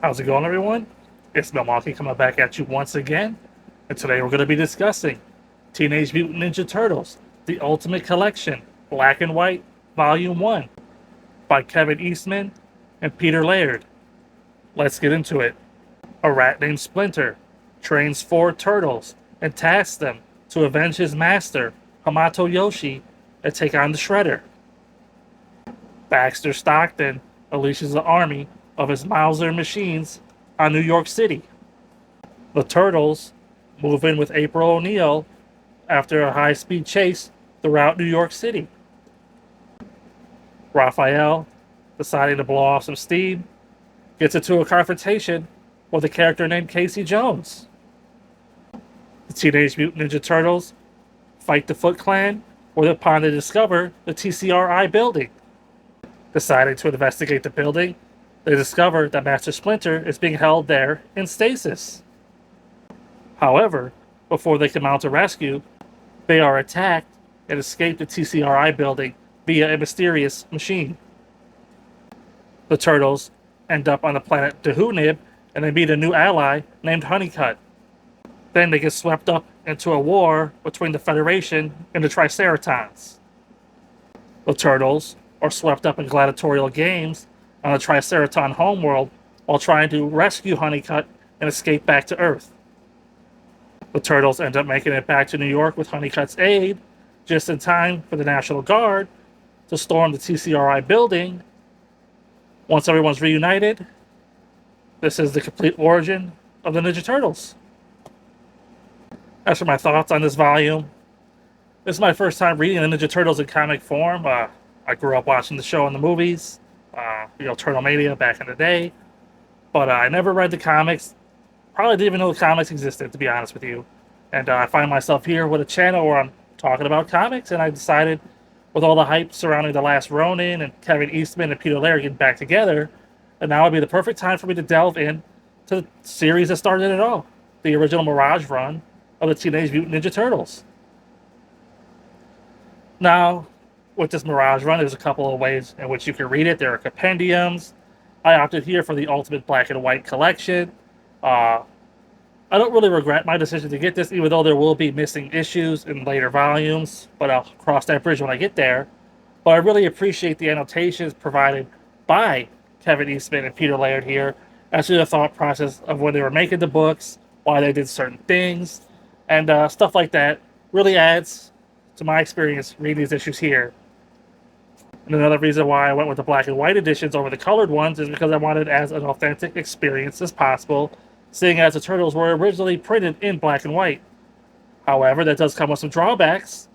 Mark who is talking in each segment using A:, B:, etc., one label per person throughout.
A: How's it going, everyone? It's Milwaukee coming back at you once again, and today we're going to be discussing Teenage Mutant Ninja Turtles, The Ultimate Collection, Black and White, Volume 1, by Kevin Eastman and Peter Laird. Let's get into it. A rat named Splinter trains four turtles and tasks them to avenge his master, Hamato Yoshi, and take on the Shredder. Baxter Stockton unleashes an army of his Mauser machines on New York City. The Turtles move in with April O'Neil after a high speed chase throughout New York City. Raphael, deciding to blow off some steam, gets into a confrontation with a character named Casey Jones. The Teenage Mutant Ninja Turtles fight the Foot Clan whereupon they discover the TCRI building. Deciding to investigate the building, they discover that Master Splinter is being held there in stasis. However, before they can mount a rescue, they are attacked and escape the TCRI building via a mysterious machine. The Turtles end up on the planet Dahunib and they meet a new ally named Honeycutt. Then they get swept up into a war between the Federation and the Triceratons. The Turtles are swept up in gladiatorial games on the Triceraton homeworld while trying to rescue Honeycutt and escape back to Earth. The Turtles end up making it back to New York with Honeycutt's aid, just in time for the National Guard to storm the TCRI building. Once everyone's reunited, this is the complete origin of the Ninja Turtles. As for my thoughts on this volume, this is my first time reading the Ninja Turtles in comic form. I grew up watching the show and the movies, Turtle Mania back in the day, but I never read the comics. Probably didn't even know the comics existed, to be honest with you. And I find myself here with a channel where I'm talking about comics, and I decided, with all the hype surrounding The Last Ronin and Kevin Eastman and Peter Laird getting back together, that now would be the perfect time for me to delve in to the series that started it all, the original Mirage run of the Teenage Mutant Ninja Turtles. Now, with this Mirage run, there's a couple of ways in which you can read it. There are compendiums. I opted here for the Ultimate Black and White collection. I don't really regret my decision to get this, even though there will be missing issues in later volumes, but I'll cross that bridge when I get there. But I really appreciate the annotations provided by Kevin Eastman and Peter Laird here as to the thought process of when they were making the books, why they did certain things, and stuff like that really adds to my experience reading these issues here. And another reason why I went with the black and white editions over the colored ones is because I wanted as an authentic experience as possible, seeing as the Turtles were originally printed in black and white. However, that does come with some drawbacks.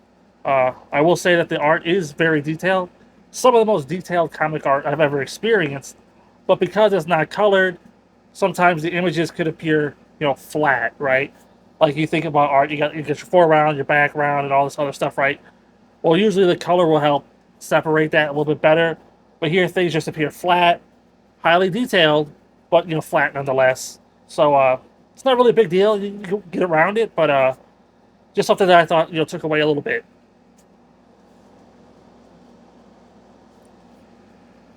A: I will say that the art is very detailed, some of the most detailed comic art I've ever experienced, but because it's not colored, sometimes the images could appear, flat, right? Like you think about art, you get your foreground, your background, and all this other stuff, right? Well, usually the color will help separate that a little bit better, but here things just appear flat, highly detailed, but flat nonetheless. So it's not really a big deal. You can get around it, but just something that I thought took away a little bit.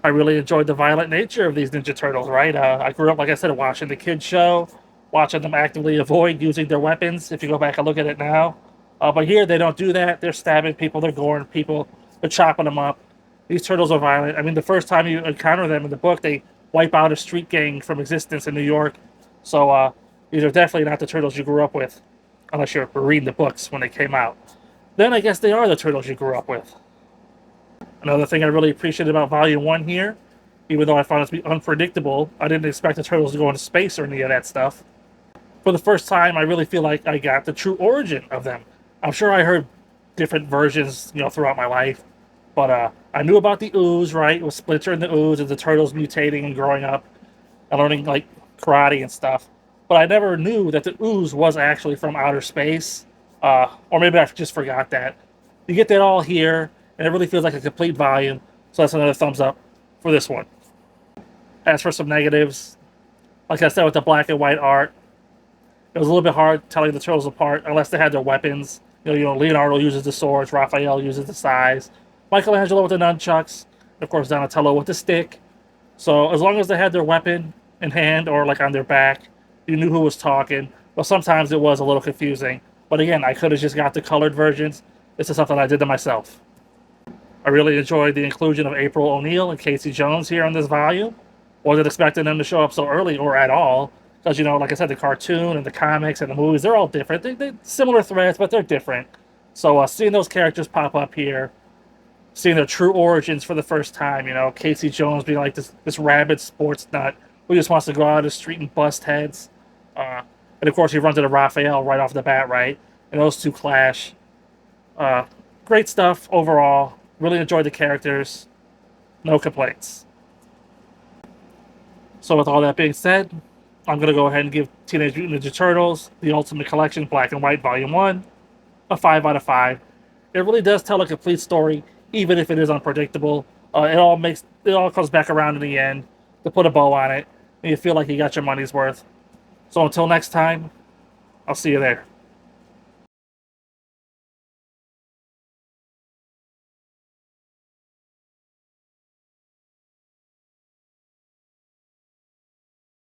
A: I really enjoyed the violent nature of these Ninja Turtles, right? I grew up, like I said, watching the kids show, watching them actively avoid using their weapons, if you go back and look at it now. But here, they don't do that. They're stabbing people, they're goring people, they're chopping them up. These turtles are violent. I mean, the first time you encounter them in the book, they wipe out a street gang from existence in New York. So these are definitely not the turtles you grew up with, unless you're reading the books when they came out. Then I guess they are the turtles you grew up with. Another thing I really appreciated about Volume 1 here, even though I found it to be unpredictable, I didn't expect the turtles to go into space or any of that stuff. For the first time, I really feel like I got the true origin of them. I'm sure I heard different versions, throughout my life, but I knew about the ooze, right? It was Splinter and the ooze and the turtles mutating and growing up and learning, like, karate and stuff. But I never knew that the ooze was actually from outer space, or maybe I just forgot that. You get that all here, and it really feels like a complete volume, so that's another thumbs up for this one. As for some negatives, like I said with the black and white art, it was a little bit hard telling the turtles apart unless they had their weapons. Leonardo uses the swords, Raphael uses the sais, Michelangelo with the nunchucks, and of course Donatello with the stick. So as long as they had their weapon, in hand or like on their back. You knew who was talking, but sometimes it was a little confusing. But again, I could have just got the colored versions. This is something I did to myself. I really enjoyed the inclusion of April O'Neil and Casey Jones here on this volume. Wasn't expecting them to show up so early or at all. Because, you know, like I said, the cartoon and the comics and the movies, they're all different. They're similar threads, but they're different. So seeing those characters pop up here, seeing their true origins for the first time, you know, Casey Jones being like this rabid sports nut who just wants to go out of the street and bust heads. And of course, he runs into Raphael right off the bat, right? And those two clash. Uh, Great stuff overall. Really enjoyed the characters. No complaints. So with all that being said, I'm going to go ahead and give Teenage Mutant Ninja Turtles, The Ultimate Collection, Black and White, Volume 1, a 5 out of 5. It really does tell a complete story, even if it is unpredictable. It all comes back around in the end to put a bow on it, and you feel like you got your money's worth. So until next time, I'll see you there.